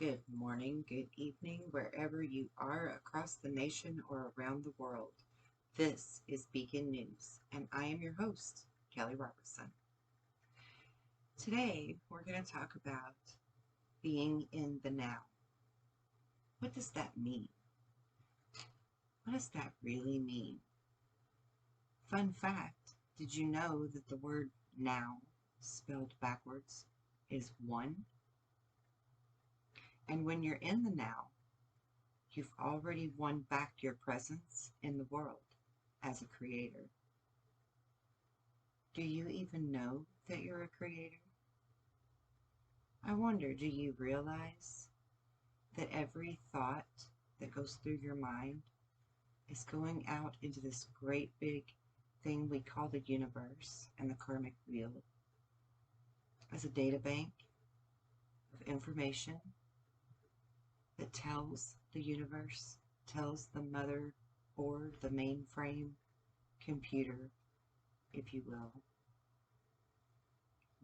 Good morning, good evening, wherever you are across the nation or around the world. This is Beacon News, and I am your host, Kelly Robertson. Today, we're going to talk about being in the now. What does that mean? What does that really mean? Fun fact, did you know that the word now, spelled backwards, is one? And when you're in the now, you've already won back your presence in the world as a creator. Do you even know that you're a creator? I wonder, do you realize that every thought that goes through your mind is going out into this great big thing we call the universe and the karmic wheel as a data bank of information that tells the universe, tells the motherboard, the mainframe computer, if you will,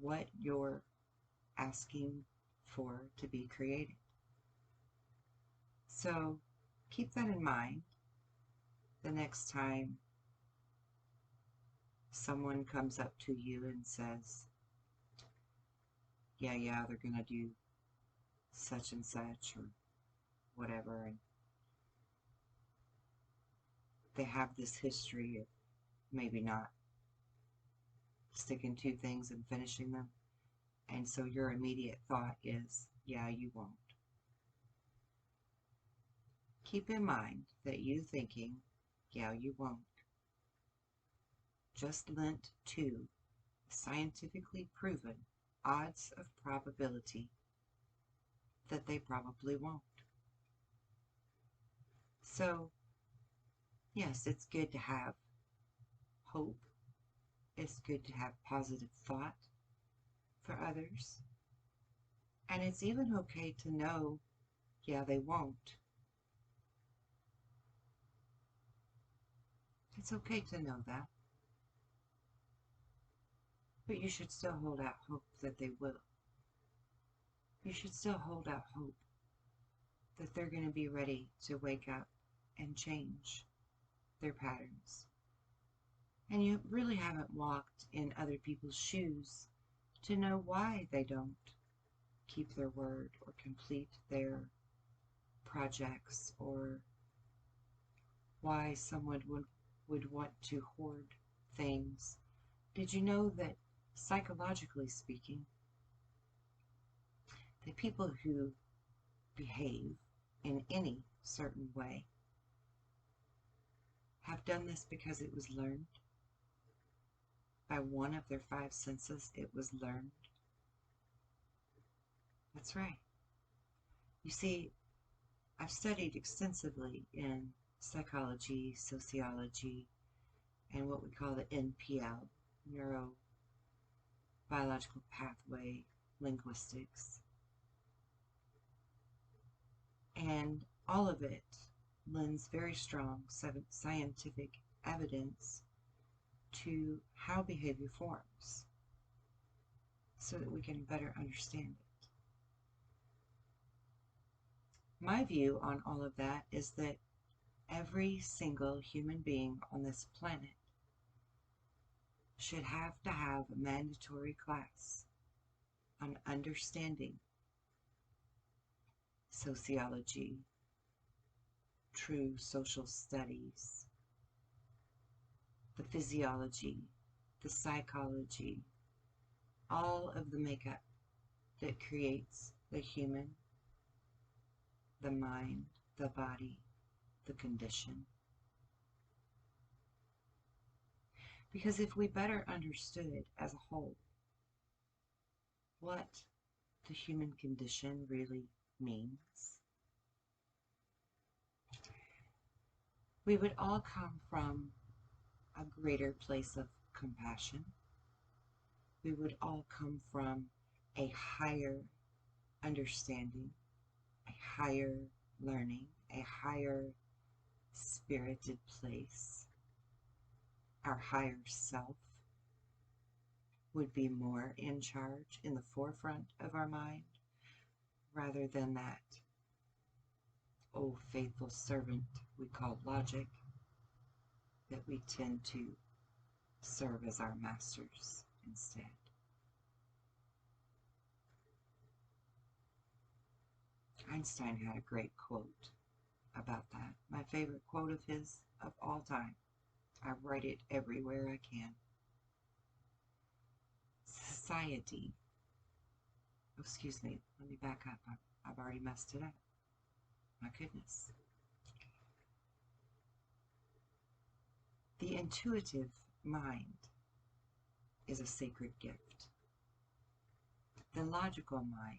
what you're asking for to be created. So keep that in mind the next time someone comes up to you and says, yeah, they're going to do such and such or whatever, and they have this history of maybe not sticking to things and finishing them, and so your immediate thought is, yeah, you won't. Keep in mind that you thinking, yeah, you won't, just lent to scientifically proven odds of probability that they probably won't. So, yes, it's good to have hope. It's good to have positive thought for others. And it's even okay to know, yeah, they won't. It's okay to know that. But you should still hold out hope that they will. You should still hold out hope that they're going to be ready to wake up and change their patterns. And you really haven't walked in other people's shoes to know why they don't keep their word or complete their projects, or why someone would want to hoard things. Did you know that, psychologically speaking, the people who behave in any certain way have done this because it was learned by one of their five senses? It was learned. That's right. You see, I've studied extensively in psychology, sociology, and what we call the NPL, neurobiological pathway linguistics. And all of it lends very strong scientific evidence to how behavior forms so that we can better understand it. My view on all of that is that every single human being on this planet should have to have a mandatory class on understanding sociology, true social studies, the physiology, the psychology, all of the makeup that creates the human, the mind, the body, the condition. Because if we better understood as a whole what the human condition really means, we would all come from a greater place of compassion. We would all come from a higher understanding, a higher learning, a higher spirited place. Our higher self would be more in charge, in the forefront of our mind, rather than that old faithful servant we call logic that we tend to serve as our masters instead. Einstein had a great quote about that. My favorite quote of his of all time. I write it everywhere I can. Society. Oh, excuse me. Let me back up. I've already messed it up. My goodness. The intuitive mind is a sacred gift. The logical mind,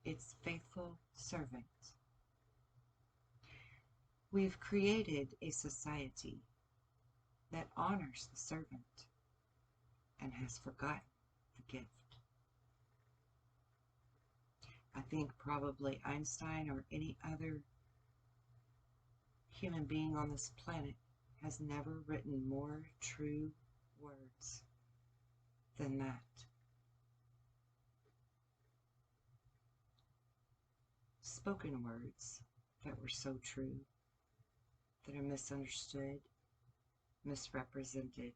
its faithful servant. We've created a society that honors the servant and has forgotten the gift. I think probably Einstein or any other human being on this planet has never written more true words than that. Spoken words that were so true, that are misunderstood, misrepresented,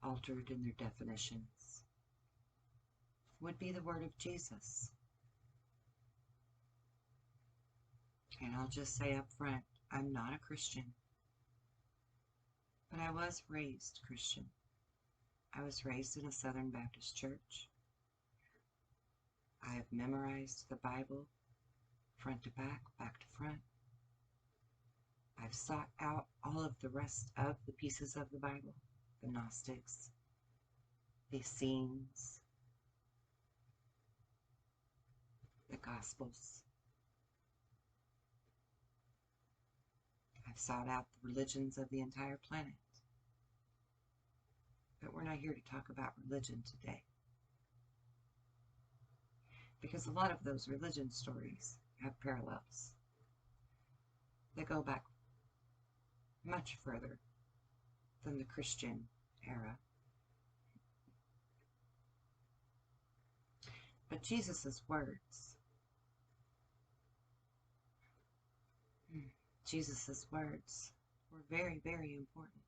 altered in their definitions, would be the word of Jesus. And I'll just say up front, I'm not a Christian, but I was raised Christian. I was raised in a Southern Baptist church. I have memorized the Bible front to back, back to front. I've sought out all of the rest of the pieces of the Bible, the Gnostics, the Essenes, the Gospels. I've sought out the religions of the entire planet. But we're not here to talk about religion today. Because a lot of those religion stories have parallels. They go back much further than the Christian era. But Jesus' words, were very, very important.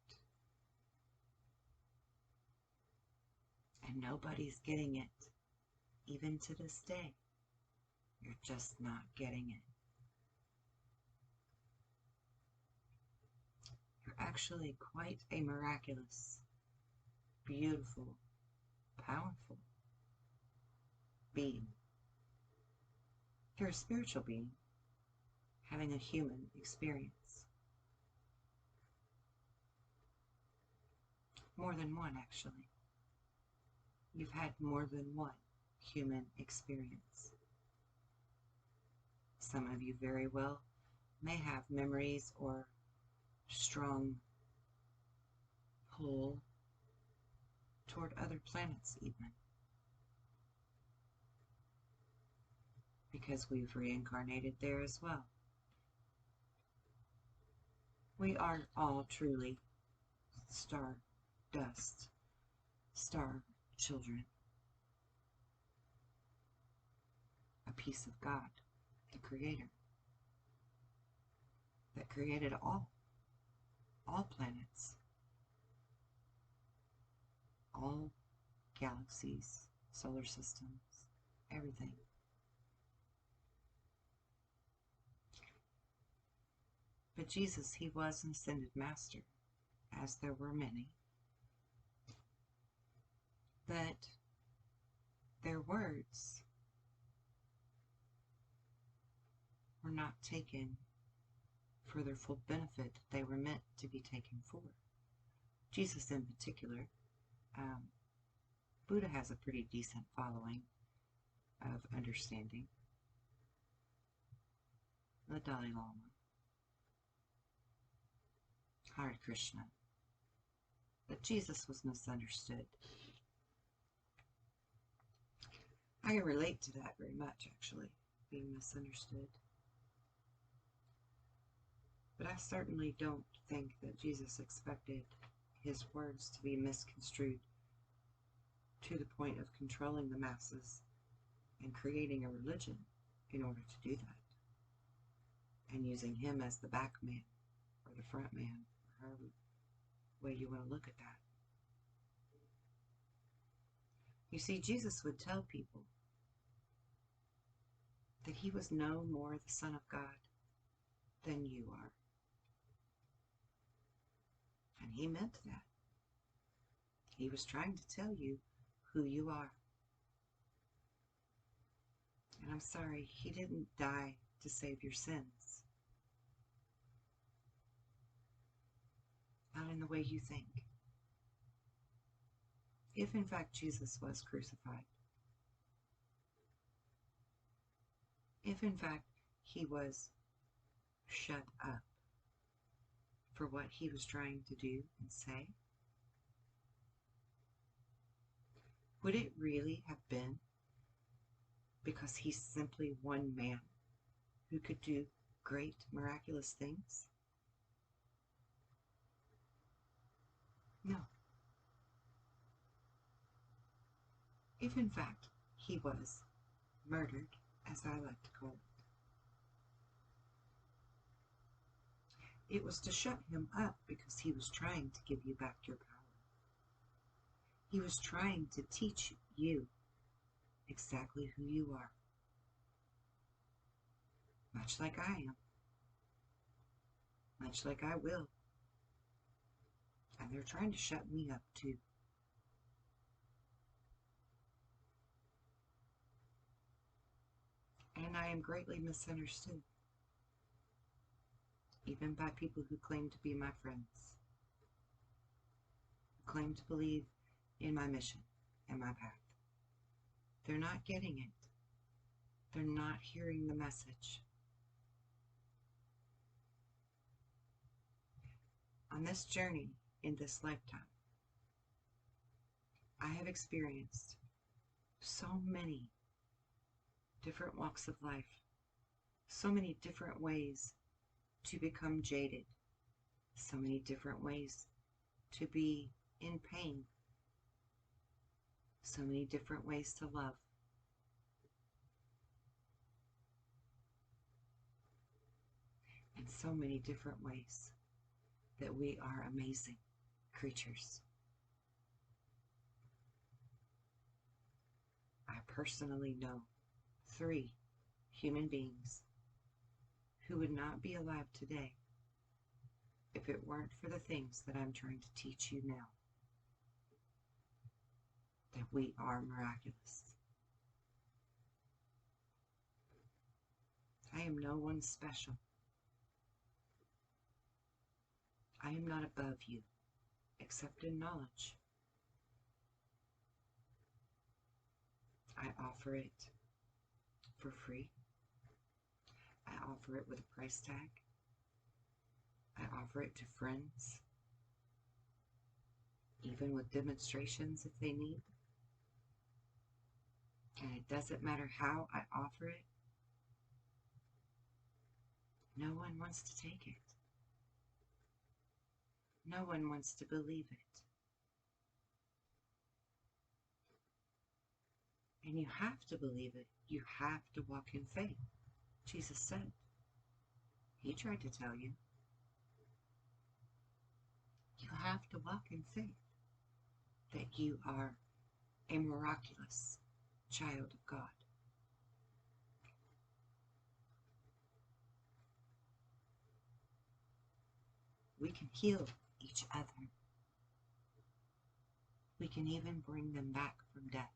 And nobody's getting it. Even to this day, you're just not getting it. You're actually quite a miraculous, beautiful, powerful being. You're a spiritual being having a human experience. More than one, actually. You've had more than one human experience. Some of you very well may have memories or strong pull toward other planets even, because we've reincarnated there as well. We are all truly star dust, star children, a piece of God, the Creator, that created all planets, all galaxies, solar systems, everything. But Jesus, he was an ascended master, as there were many, that their words were not taken for their full benefit that they were meant to be taken for. Jesus in particular, Buddha has a pretty decent following of understanding. The Dalai Lama, Hare Krishna. But Jesus was misunderstood. I can relate to that very much, actually, being misunderstood. But I certainly don't think that Jesus expected his words to be misconstrued to the point of controlling the masses and creating a religion in order to do that, and using him as the back man or the front man, or however way you want to look at that. You see, Jesus would tell people that he was no more the Son of God than you are. And he meant that. He was trying to tell you who you are. And I'm sorry, he didn't die to save your sins. Not in the way you think. If in fact Jesus was crucified, if in fact he was shut up for what he was trying to do and say, would it really have been because he's simply one man who could do great miraculous things? No. If in fact he was murdered, as I like to call it, it was to shut him up because he was trying to give you back your power. He was trying to teach you exactly who you are. Much like I am. Much like I will. And they're trying to shut me up too. And I am greatly misunderstood. Even by people who claim to be my friends. Who claim to believe in my mission and my path. They're not getting it. They're not hearing the message. On this journey, in this lifetime, I have experienced so many different walks of life, so many different ways to become jaded, so many different ways to be in pain, so many different ways to love. And so many different ways that we are amazing creatures. I personally know 3 human beings who would not be alive today if it weren't for the things that I'm trying to teach you now. That we are miraculous. I am no one special. I am not above you, except in knowledge. I offer it for free. I offer it with a price tag. I offer it to friends, even with demonstrations if they need. And it doesn't matter how I offer it. No one wants to take it. No one wants to believe it. And you have to believe it. You have to walk in faith. Jesus said. He tried to tell you. You have to walk in faith that you are a miraculous child of God. We can heal each other. We can even bring them back from death.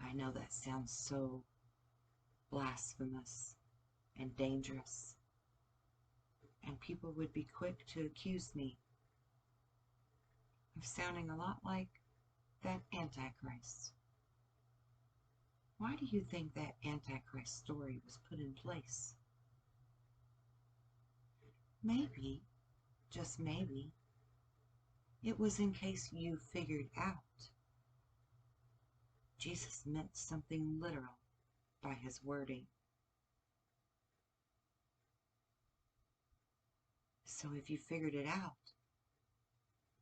I know that sounds so blasphemous and dangerous, and people would be quick to accuse me of sounding a lot like that Antichrist. Why do you think that Antichrist story was put in place? Maybe, just maybe, it was in case you figured out Jesus meant something literal by his wording. So if you figured it out,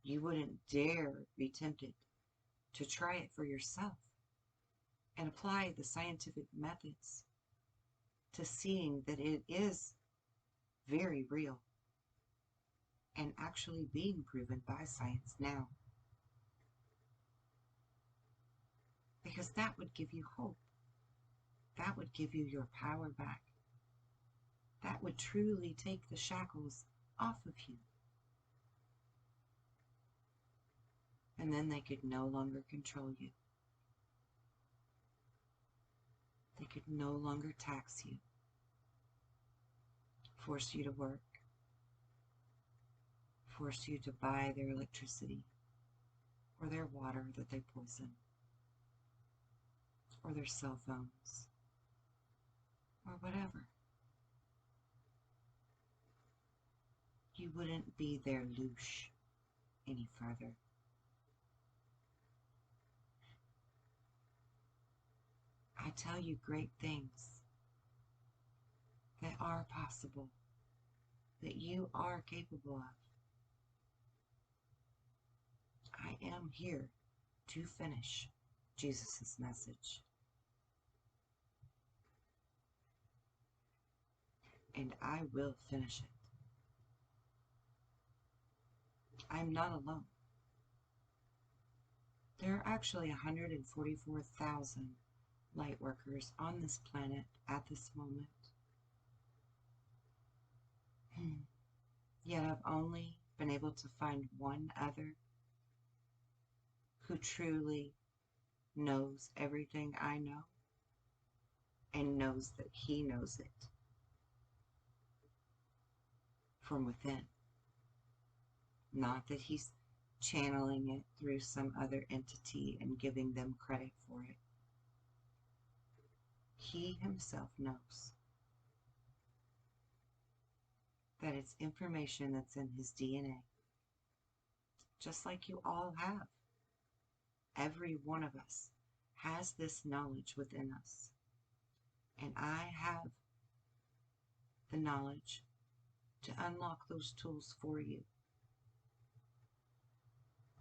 you wouldn't dare be tempted to try it for yourself and apply the scientific methods to seeing that it is very real and actually being proven by science now. Because that would give you hope. That would give you your power back. That would truly take the shackles off of you. And then they could no longer control you. They could no longer tax you, force you to work, force you to buy their electricity, or their water that they poison, or their cell phones, or whatever. You wouldn't be their loosh any further. I tell you great things that are possible, that you are capable of. I am here to finish Jesus' message. And I will finish it. I'm not alone. There are actually 144,000 light workers on this planet at this moment. Yet I've only been able to find one other who truly knows everything I know and knows that he knows it from within. Not that he's channeling it through some other entity and giving them credit for it. He himself knows that it's information that's in his DNA, just like you all have. Every one of us has this knowledge within us, and I have the knowledge to unlock those tools for you.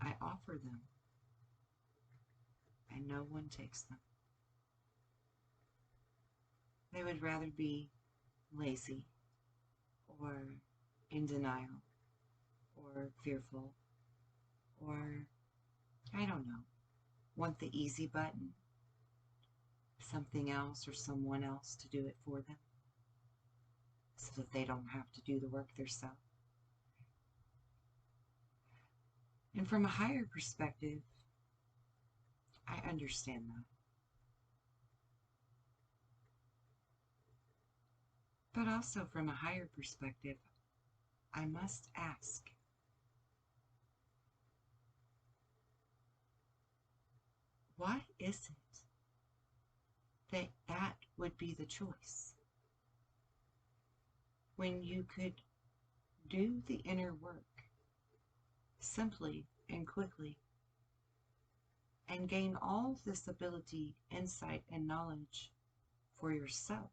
I offer them, and no one takes them. They would rather be lazy, or in denial, or fearful, or, I don't know, want the easy button, something else or someone else to do it for them, so that they don't have to do the work themselves. And from a higher perspective, I understand that. But also from a higher perspective, I must ask, why is it that that would be the choice? When you could do the inner work simply and quickly and gain all this ability, insight, and knowledge for yourself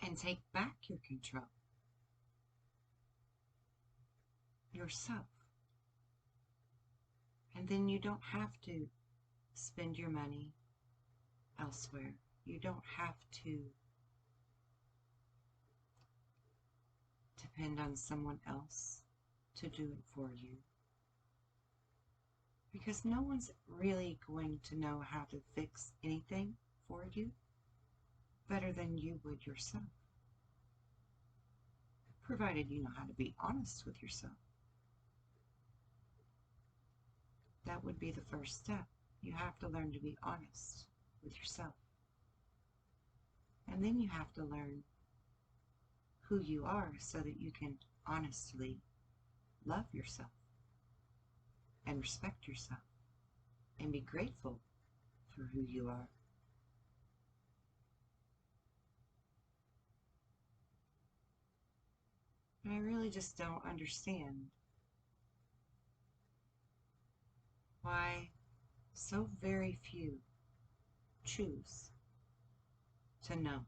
and take back your control yourself. And then you don't have to spend your money elsewhere. You don't have to depend on someone else to do it for you. Because no one's really going to know how to fix anything for you better than you would yourself. Provided you know how to be honest with yourself. That would be the first step. You have to learn to be honest with yourself. And then you have to learn who you are so that you can honestly love yourself and respect yourself and be grateful for who you are. But I really just don't understand why so very few choose to know,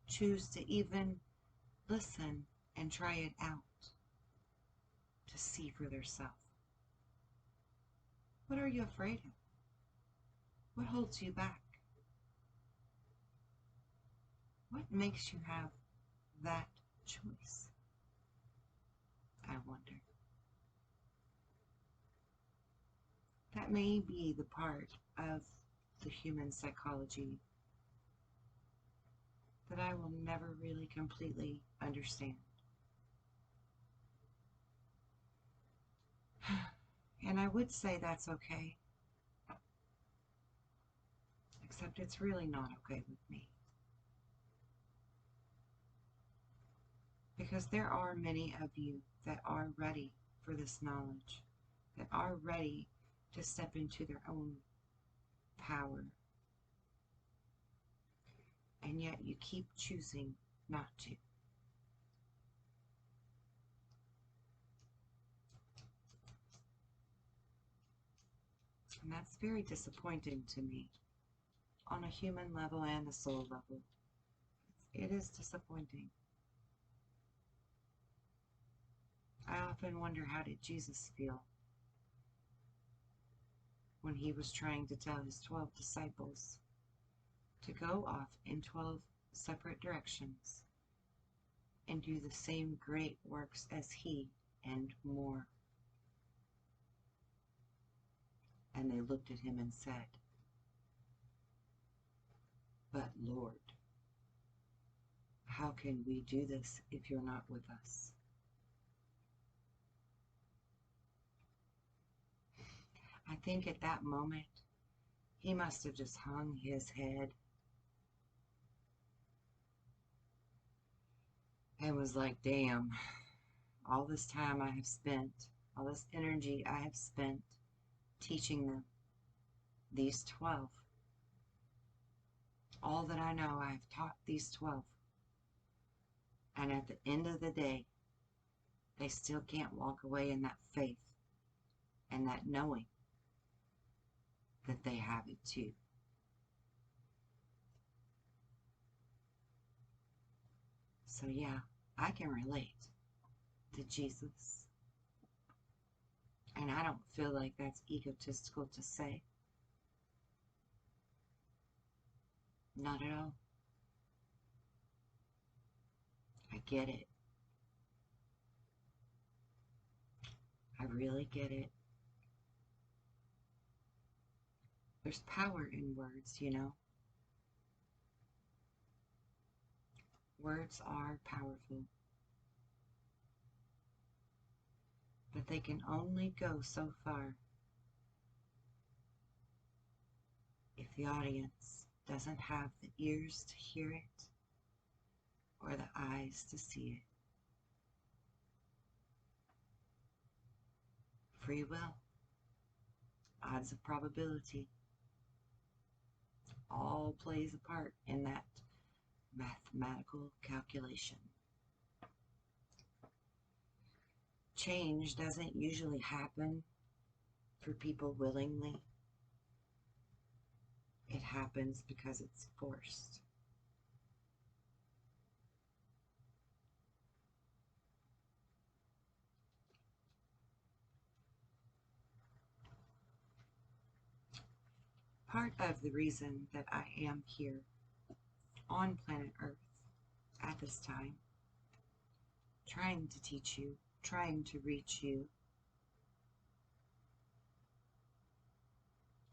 choose to even listen and try it out to see for themselves. What are you afraid of? What holds you back? What makes you have that choice? I wonder. That may be the part of the human psychology that I will never really completely understand. And I would say that's okay, except it's really not okay with me. Because there are many of you that are ready for this knowledge, that are ready to step into their own power. And yet you keep choosing not to. And that's very disappointing to me, on a human level and a soul level. It is disappointing. I often wonder, how did Jesus feel when he was trying to tell his 12 disciples to go off in 12 separate directions and do the same great works as he and more? And they looked at him and said, "But Lord, how can we do this if you're not with us?" I think at that moment, he must have just hung his head and was like, damn, all this time I have spent, all this energy I have spent teaching them, these 12. All that I know, I have taught these 12. And at the end of the day, they still can't walk away in that faith and that knowing that they have it too. So yeah, I can relate to Jesus. And I don't feel like that's egotistical to say. Not at all. I get it. I really get it. There's power in words, you know. Words are powerful. But they can only go so far if the audience doesn't have the ears to hear it or the eyes to see it. Free will, odds of probability, all plays a part in that mathematical calculation. Change doesn't usually happen for people willingly. It happens because it's forced. Part of the reason that I am here on planet Earth at this time, trying to teach you, trying to reach you,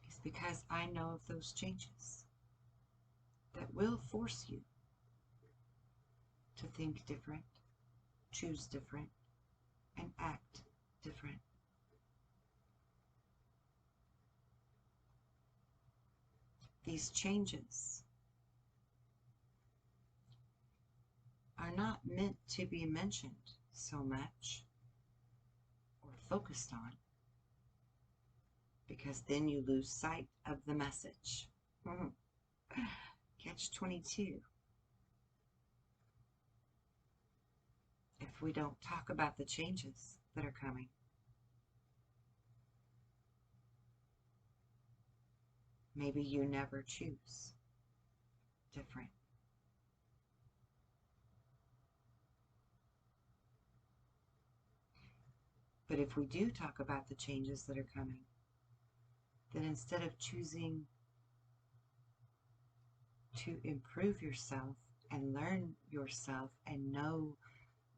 is because I know of those changes that will force you to think different, choose different, and act different. These changes are not meant to be mentioned so much or focused on, because then you lose sight of the message. Catch-22. If we don't talk about the changes that are coming, maybe you never choose different. But if we do talk about the changes that are coming, then instead of choosing to improve yourself and learn yourself and know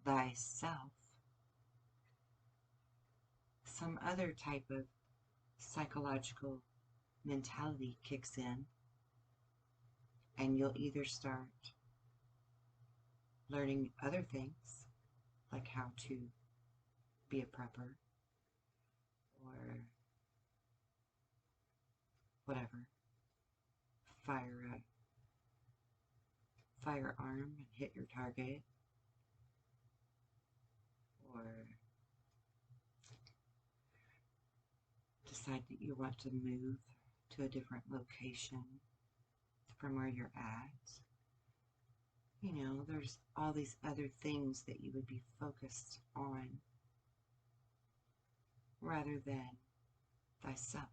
thyself, some other type of psychological mentality kicks in, and you'll either start learning other things, like how to be a prepper or whatever, fire a firearm and hit your target, or decide that you want to move to a different location from where you're at. You know, there's all these other things that you would be focused on rather than thyself.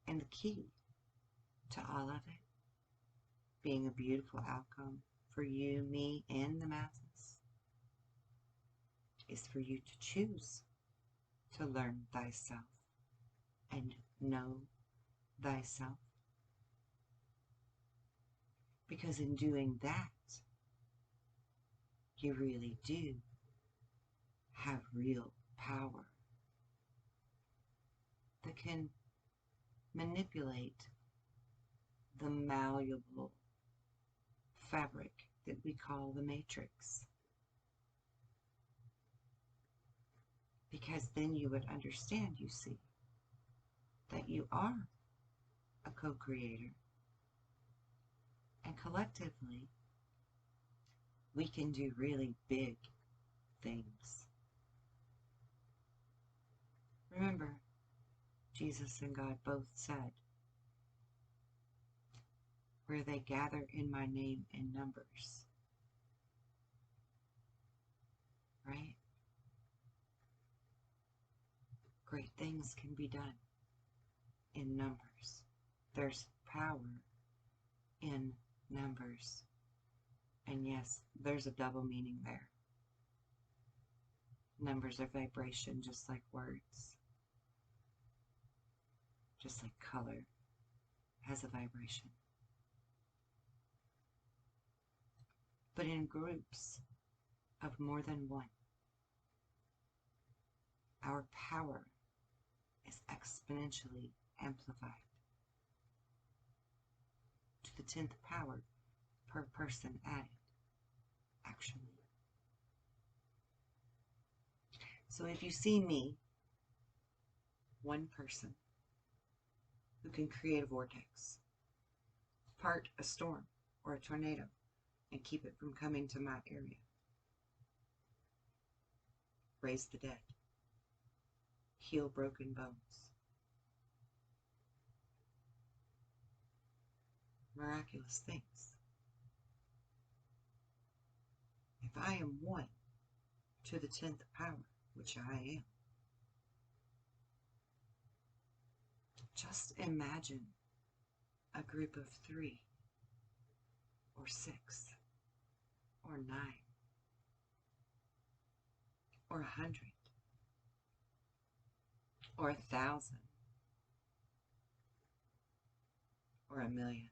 And the key to all of it being a beautiful outcome for you, me, and the masses is for you to choose to learn thyself and know thyself. Because in doing that, you really do have real power that can manipulate the malleable fabric that we call the matrix. Because then you would understand, you see, that you are a co-creator. And collectively, we can do really big things. Remember, Jesus and God both said, where they gather in my name in numbers. Right? Great things can be done in numbers. There's power in numbers. And yes, there's a double meaning there. Numbers are vibration, just like words. Just like color has a vibration. But in groups of more than one, our power is exponentially amplified to the 10th power per person added, actually. So if you see me, one person who can create a vortex, part a storm or a tornado, and keep it from coming to my area, raise the dead, heal broken bones, miraculous things. If I am one to the 10th power, which I am, just imagine a group of 3 or 6 or 9 or 100 or 1,000 or 1,000,000.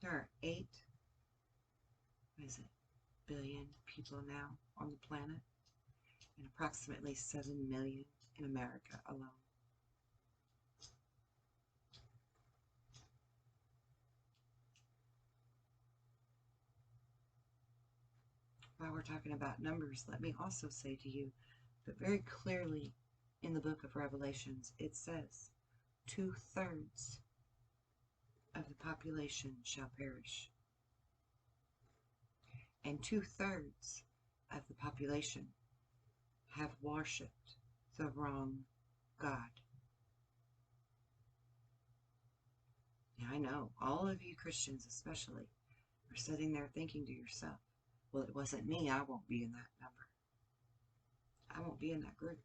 There are 8 billion people now on the planet, and approximately 7 million in America alone. While we're talking about numbers, let me also say to you that very clearly in the book of Revelations, it says 2/3 of the population shall perish. And 2/3 of the population have worshipped the wrong God. Now I know all of you Christians especially are sitting there thinking to yourself, well, it wasn't me, I won't be in that number. I won't be in that group.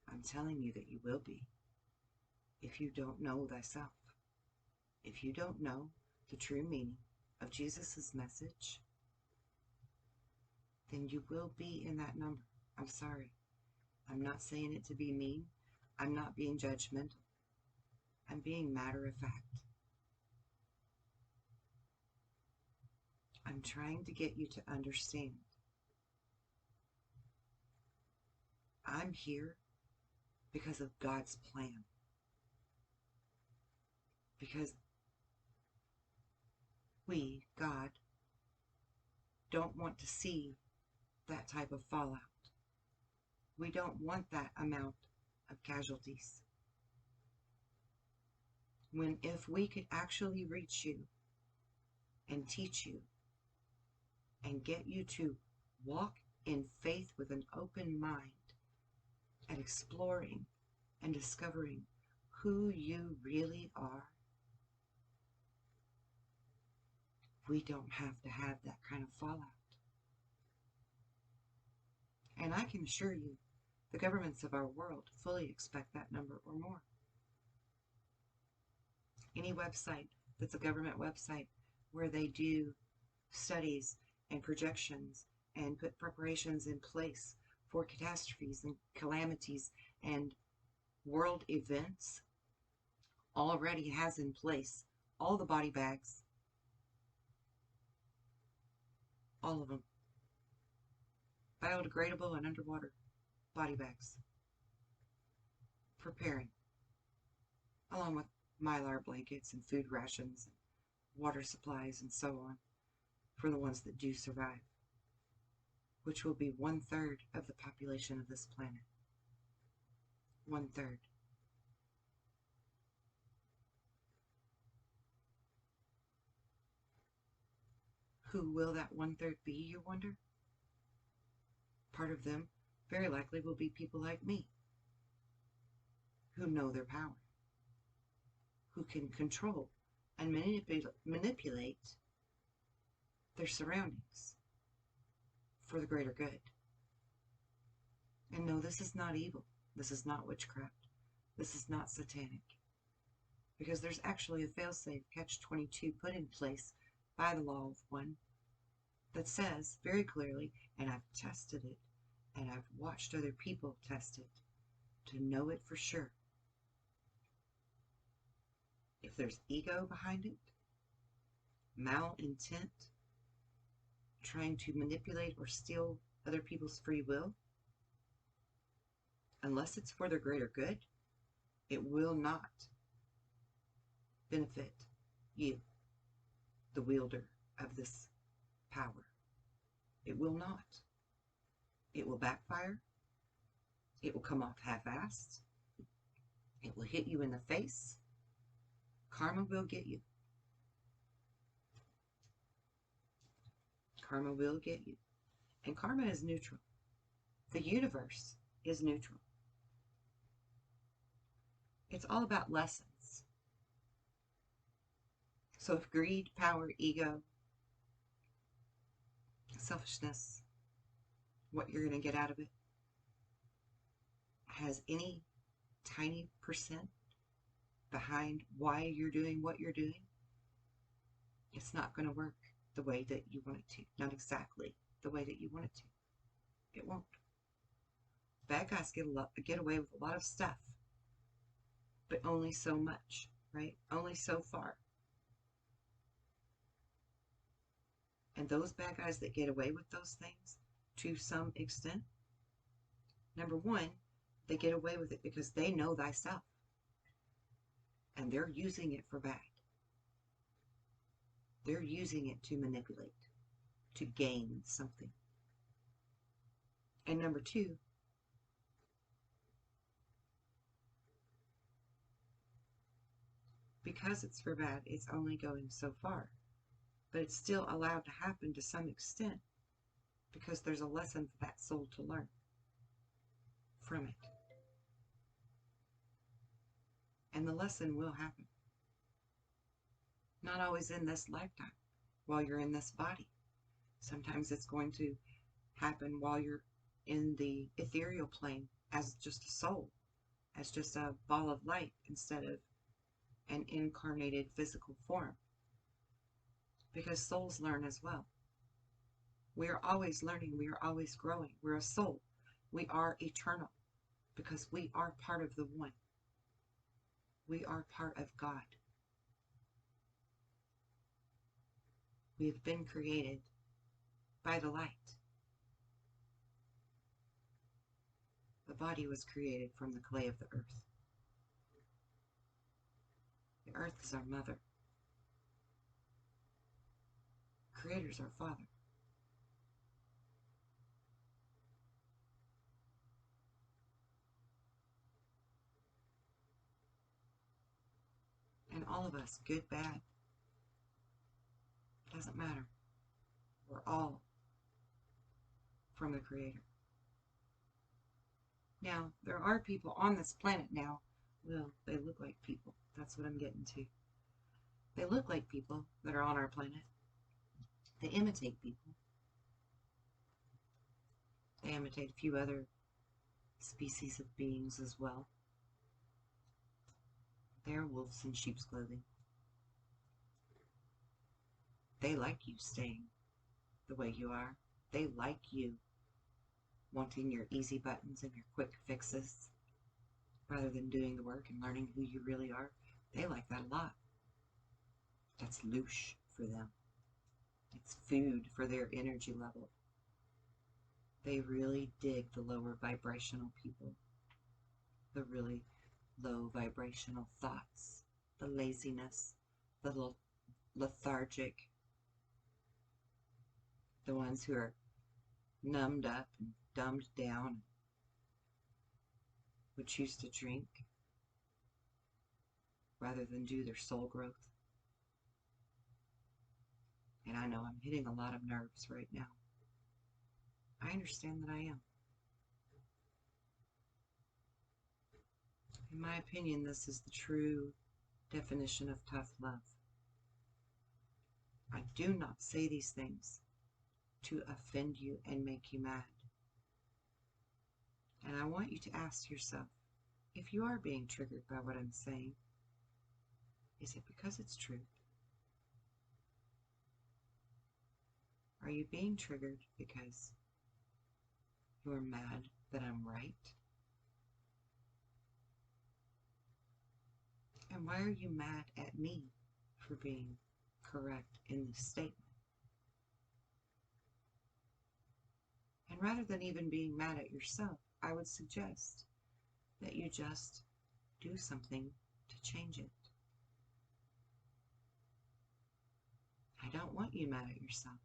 I'm telling you that you will be if you don't know thyself. If you don't know the true meaning of Jesus' message, then you will be in that number. I'm sorry. I'm not saying it to be mean. I'm not being judgmental. I'm being matter of fact. I'm trying to get you to understand. I'm here because of God's plan. Because we, God, don't want to see that type of fallout. We don't want that amount of casualties. If we could actually reach you and teach you and get you to walk in faith with an open mind and exploring and discovering who you really are, we don't have to have that kind of fallout. And I can assure you, the governments of our world fully expect that number or more. Any website that's a government website where they do studies and projections and put preparations in place for catastrophes and calamities and world events already has in place all the body bags, all of them, biodegradable and underwater body bags, preparing, along with mylar blankets and food rations and water supplies and so on for the ones that do survive, which will be 1/3 of the population of this planet. 1/3. Who will that 1/3 be, you wonder? Part of them very likely will be people like me, who know their power, who can control and manipulate their surroundings for the greater good. And no, this is not evil. This is not witchcraft. This is not satanic. Because there's actually a failsafe catch-22 put in place by the law of one that says very clearly, and I've tested it, and I've watched other people test it to know it for sure. If there's ego behind it, malintent, trying to manipulate or steal other people's free will, unless it's for their greater good, it will not benefit you, the wielder of this power. It will not. It will backfire. It will come off half-assed. It will hit you in the face. Karma will get you. Karma will get you. And karma is neutral. The universe is neutral. It's all about lessons. So if greed, power, ego, selfishness, what you're going to get out of it, has any tiny percent behind why you're doing what you're doing, it's not going to work the way that you want it to. Not exactly the way that you want it to. It won't. Bad guys get away with a lot of stuff, but only so much, right? Only so far. And those bad guys that get away with those things, to some extent, number one, they get away with it because they know thyself. And they're using it for bad. They're using it to manipulate, to gain something. And number two, because it's for bad, it's only going so far. But it's still allowed to happen to some extent because there's a lesson for that soul to learn from it. And the lesson will happen. Not always in this lifetime, while you're in this body. Sometimes it's going to happen while you're in the ethereal plane as just a soul, as just a ball of light instead of an incarnated physical form. Because souls learn as well. We are always learning. We are always growing. We're a soul. We are eternal because we are part of the one. We are part of God. We have been created by the light. The body was created from the clay of the earth. The earth is our mother. Creator is our Father. And all of us, good, bad, doesn't matter. We're all from the Creator. Now, there are people on this planet now. Well, they look like people. That's what I'm getting to. They look like people that are on our planet. They imitate people. They imitate a few other species of beings as well. They're wolves in sheep's clothing. They like you staying the way you are. They like you wanting your easy buttons and your quick fixes rather than doing the work and learning who you really are. They like that a lot. That's louche for them. It's food for their energy level. They really dig the lower vibrational people, the really low vibrational thoughts, the laziness, the lethargic, the ones who are numbed up and dumbed down, would choose to drink rather than do their soul growth. And I know I'm hitting a lot of nerves right now. I understand that I am. In my opinion, this is the true definition of tough love. I do not say these things to offend you and make you mad. And I want you to ask yourself, if you are being triggered by what I'm saying, is it because it's true? Are you being triggered because you're mad that I'm right? And why are you mad at me for being correct in this statement? And rather than even being mad at yourself, I would suggest that you just do something to change it. I don't want you mad at yourself.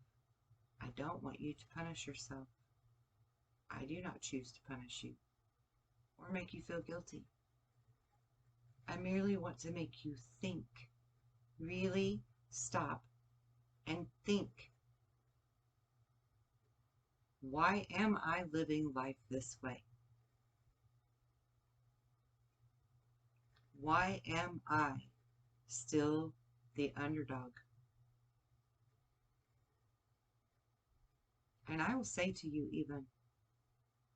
I don't want you to punish yourself. I do not choose to punish you or make you feel guilty. I merely want to make you think. Really stop and think. Why am I living life this way? Why am I still the underdog? And I will say to you even,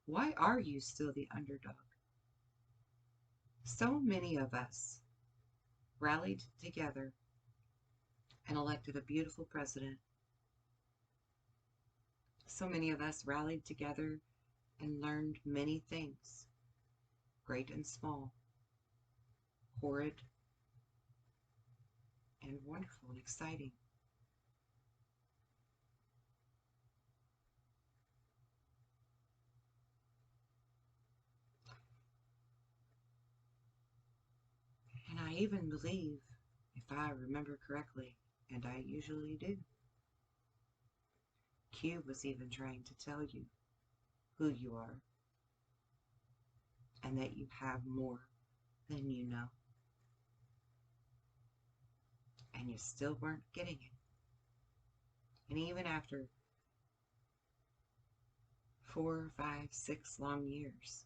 why are you still the underdog? So many of us rallied together and elected a beautiful president. So many of us rallied together and learned many things, great and small, horrid and wonderful and exciting. And I even believe, if I remember correctly, and I usually do, Q was even trying to tell you who you are and that you have more than you know. And you still weren't getting it. And even after 4, 5, 6 long years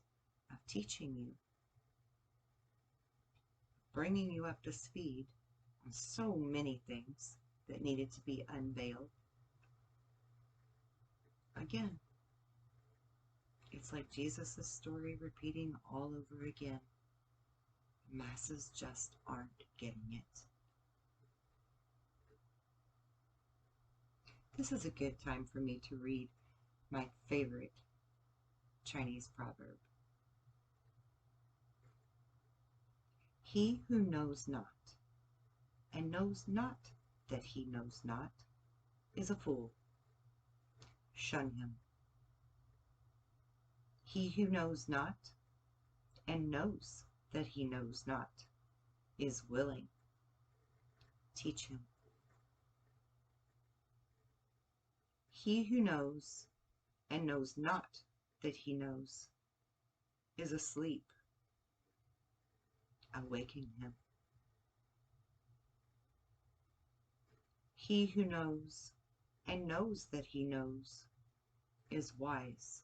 of teaching you, bringing you up to speed on so many things that needed to be unveiled, again, it's like Jesus' story repeating all over again. Masses just aren't getting it. This is a good time for me to read my favorite Chinese proverb. He who knows not, and knows not that he knows not, is a fool. Shun him. He who knows not, and knows that he knows not, is willing. Teach him. He who knows, and knows not that he knows, is asleep. Awaken him. He who knows, and knows that he knows, is wise.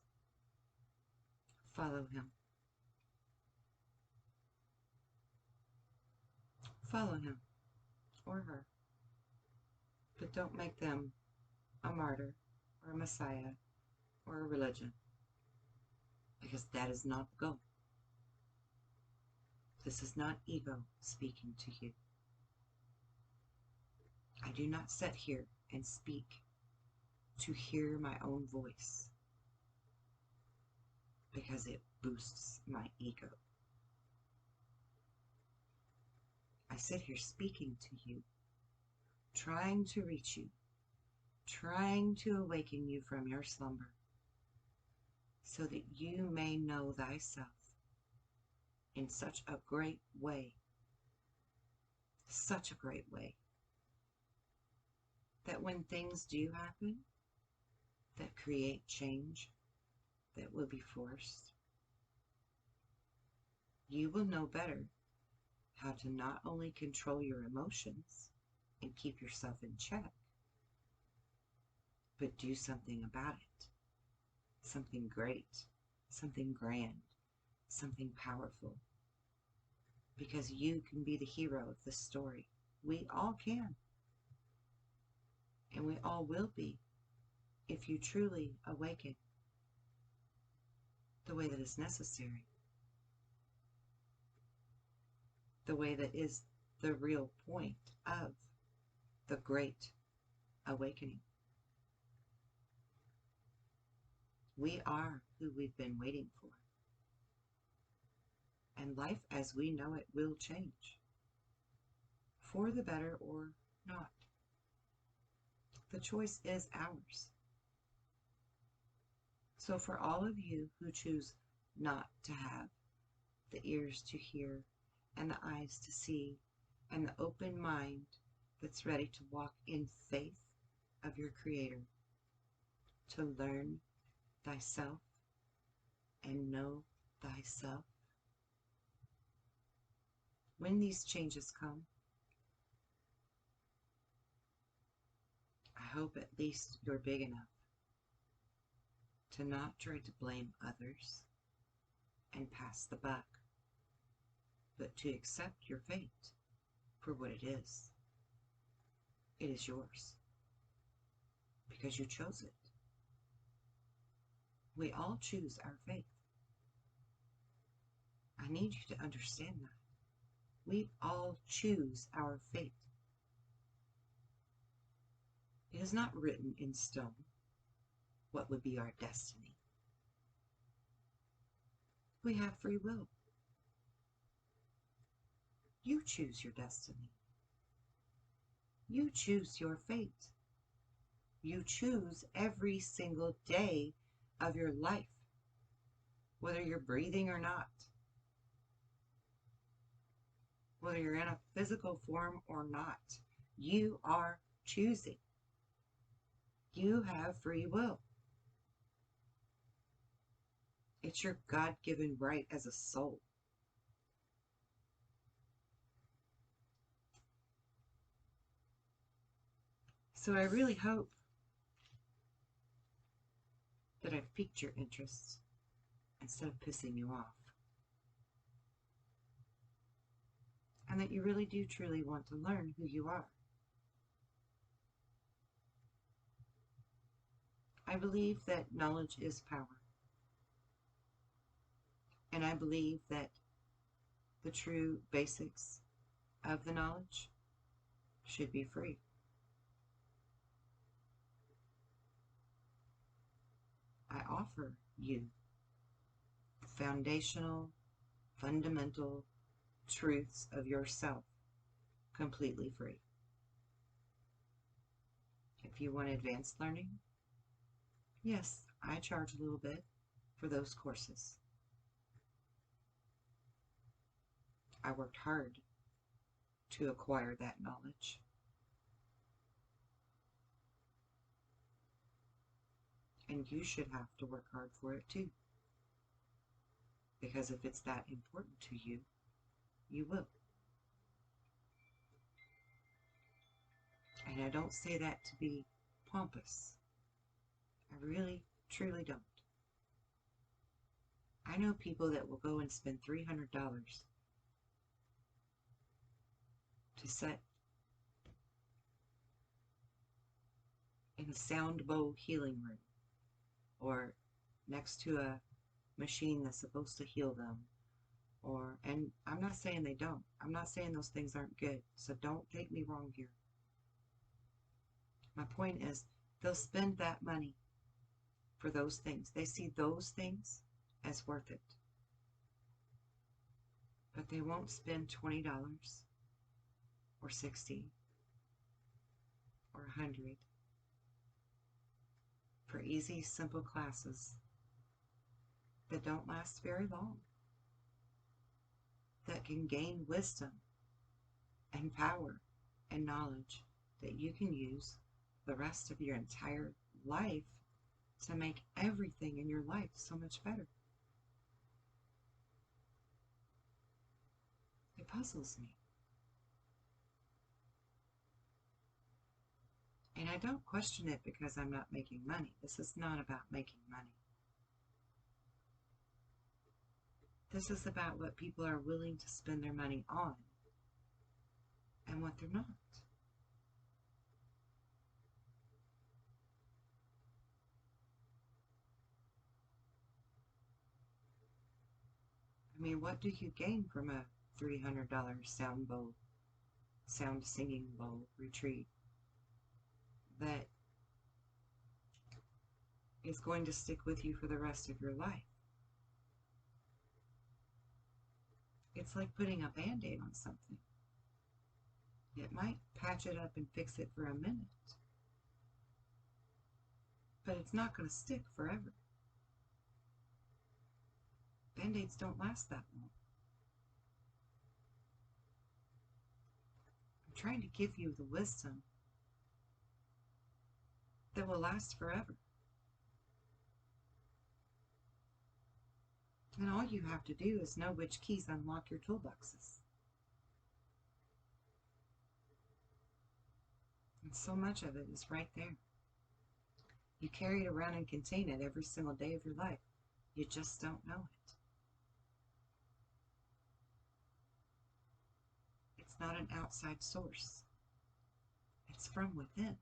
Follow him. Follow him, or her, but don't make them a martyr, or a messiah, or a religion, because that is not the goal. This is not ego speaking to you. I do not sit here and speak to hear my own voice, because it boosts my ego. I sit here speaking to you, trying to reach you, trying to awaken you from your slumber, so that you may know thyself in such a great way, that when things do happen that create change that will be forced, you will know better how to not only control your emotions and keep yourself in check, but do something about it. Something great, something grand, something powerful. Because you can be the hero of this story. We all can. And we all will be, if you truly awaken the way that is necessary. The way that is the real point of the great awakening. We are who we've been waiting for. And life as we know it will change, for the better or not. The choice is ours. So for all of you who choose not to have the ears to hear and the eyes to see and the open mind that's ready to walk in faith of your Creator, to learn thyself and know thyself, when these changes come, I hope at least you're big enough to not try to blame others and pass the buck, but to accept your fate for what it is. It is yours, because you chose it. We all choose our fate. I need you to understand that. We all choose our fate. It is not written in stone what would be our destiny. We have free will. You choose your destiny. You choose your fate. You choose every single day of your life, whether you're breathing or not, whether you're in a physical form or not. You are choosing. You have free will. It's your God-given right as a soul. So I really hope that I've piqued your interest instead of pissing you off. And that you really do truly want to learn who you are. I believe that knowledge is power. And I believe that the true basics of the knowledge should be free. I offer you the foundational, fundamental truths of yourself completely free. If you want advanced learning, yes, I charge a little bit for those courses. I worked hard to acquire that knowledge. And you should have to work hard for it too. Because if it's that important to you, you will. And I don't say that to be pompous. I really, truly don't. I know people that will go and spend $300 to sit in a sound bowl healing room or next to a machine that's supposed to heal them. And I'm not saying they don't. I'm not saying those things aren't good. So don't take me wrong here. My point is, they'll spend that money for those things. They see those things as worth it. But they won't spend $20 or $60 or $100 for easy, simple classes that don't last very long, that can gain wisdom and power and knowledge that you can use the rest of your entire life to make everything in your life so much better. It puzzles me. And I don't question it because I'm not making money. This is not about making money. This is about what people are willing to spend their money on and what they're not. I mean, what do you gain from a $300 sound singing bowl retreat that is going to stick with you for the rest of your life? It's like putting a Band-Aid on something. It might patch it up and fix it for a minute, but it's not going to stick forever. Band-Aids don't last that long. I'm trying to give you the wisdom that will last forever. And all you have to do is know which keys unlock your toolboxes. And so much of it is right there. You carry it around and contain it every single day of your life. You just don't know it. It's not an outside source. It's from within.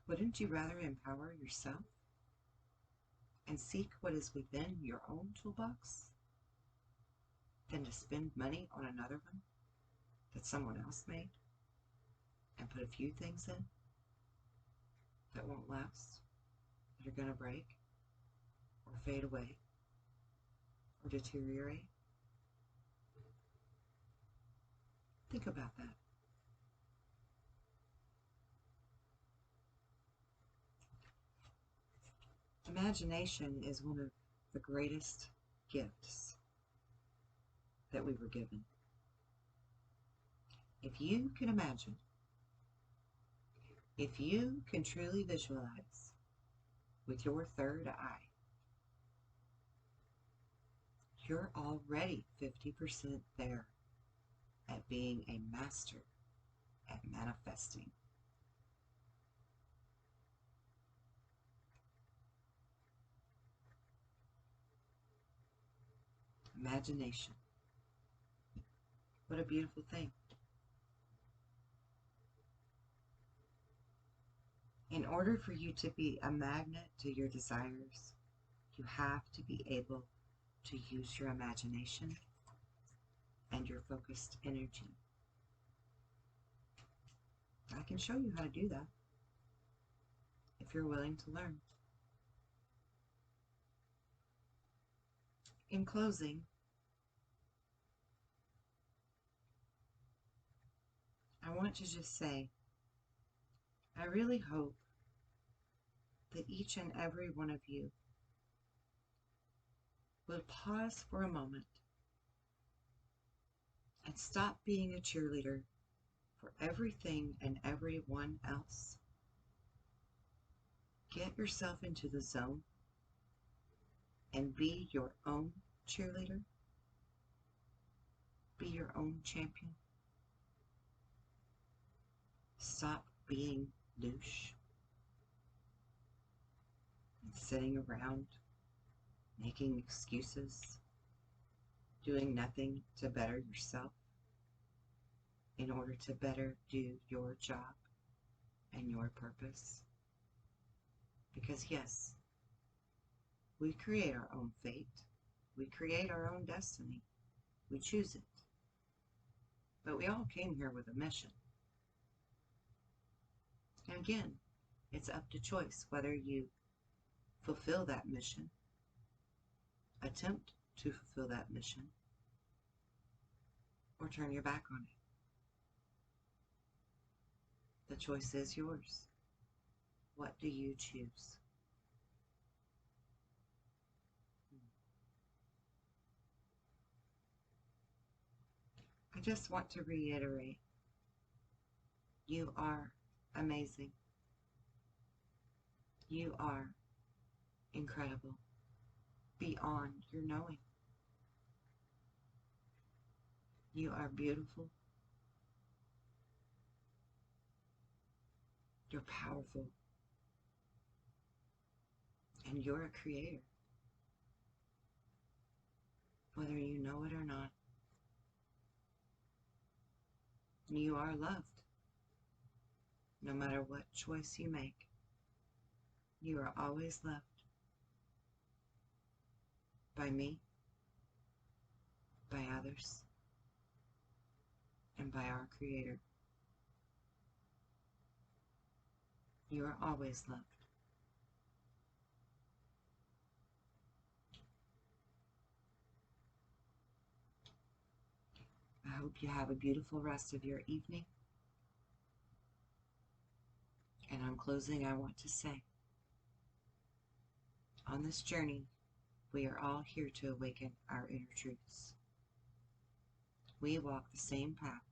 Wouldn't you rather empower yourself and seek what is within your own toolbox than to spend money on another one that someone else made and put a few things in that won't last, that are going to break or fade away or deteriorate? Think about that. Imagination is one of the greatest gifts that we were given. If you can imagine, if you can truly visualize with your third eye, you're already 50% there at being a master at manifesting. Imagination. What a beautiful thing. In order for you to be a magnet to your desires, you have to be able to use your imagination and your focused energy. I can show you how to do that. if you're willing to learn. In closing, I want to just say, I really hope that each and every one of you will pause for a moment and stop being a cheerleader for everything and everyone else. Get yourself into the zone and be your own cheerleader. Be your own champion. Stop being douche and sitting around making excuses, doing nothing to better yourself in order to better do your job and your purpose. Because yes, we create our own fate. We create our own destiny. We choose it. But we all came here with a mission. And again, it's up to choice whether you fulfill that mission, attempt to fulfill that mission, or turn your back on it. The choice is yours. What do you choose? I just want to reiterate, you are amazing. You are incredible, beyond your knowing. You are beautiful. You're powerful. And you're a creator. Whether you know it or not. You are loved. No matter what choice you make, you are always loved. By me, by others, and by our Creator. You are always loved. I hope you have a beautiful rest of your evening. And in closing, I want to say, on this journey, we are all here to awaken our inner truths. We walk the same path,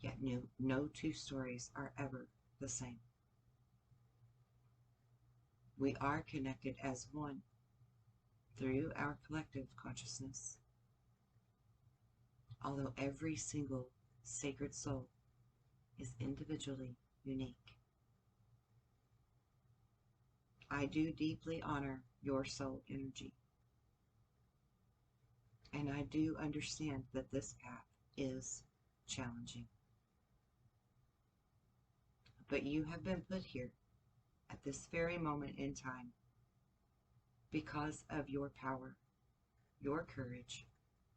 yet no two stories are ever the same. We are connected as one through our collective consciousness. Although every single sacred soul is individually unique. I do deeply honor your soul energy. And I do understand that this path is challenging. But you have been put here at this very moment in time because of your power, your courage,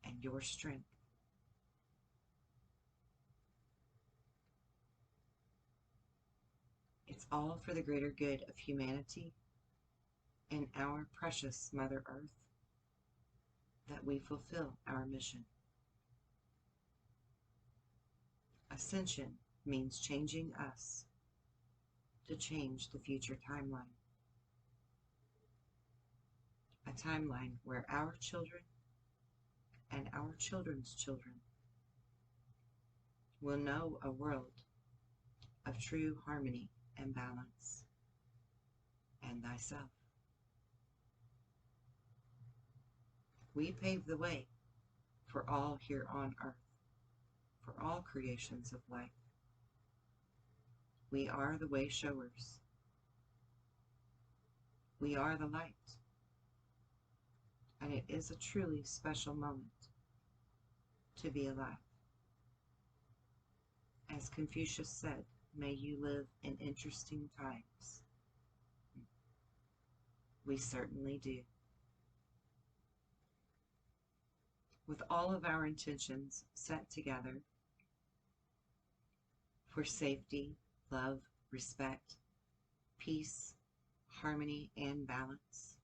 and your strength. It's all for the greater good of humanity and our precious Mother Earth that we fulfill our mission. Ascension means changing us to change the future timeline. A timeline where our children and our children's children will know a world of true harmony and balance, and thyself. We pave the way for all here on earth, for all creations of life. We are the way showers. We are the light. And it is a truly special moment to be alive. As Confucius said, may you live in interesting times. We certainly do. With all of our intentions set together for safety, love, respect, peace, harmony, and balance.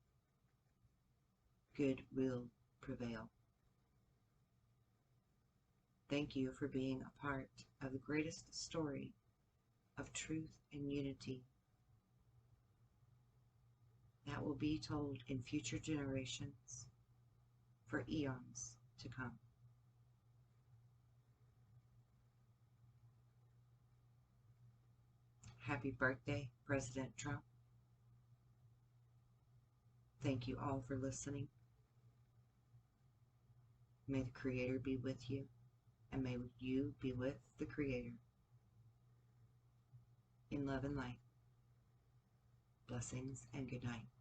Good will prevail. Thank you for being a part of the greatest story of truth and unity that will be told in future generations for eons to come. Happy birthday, President Trump. Thank you all for listening. May the Creator be with you, and may you be with the Creator. In love and light. Blessings and good night.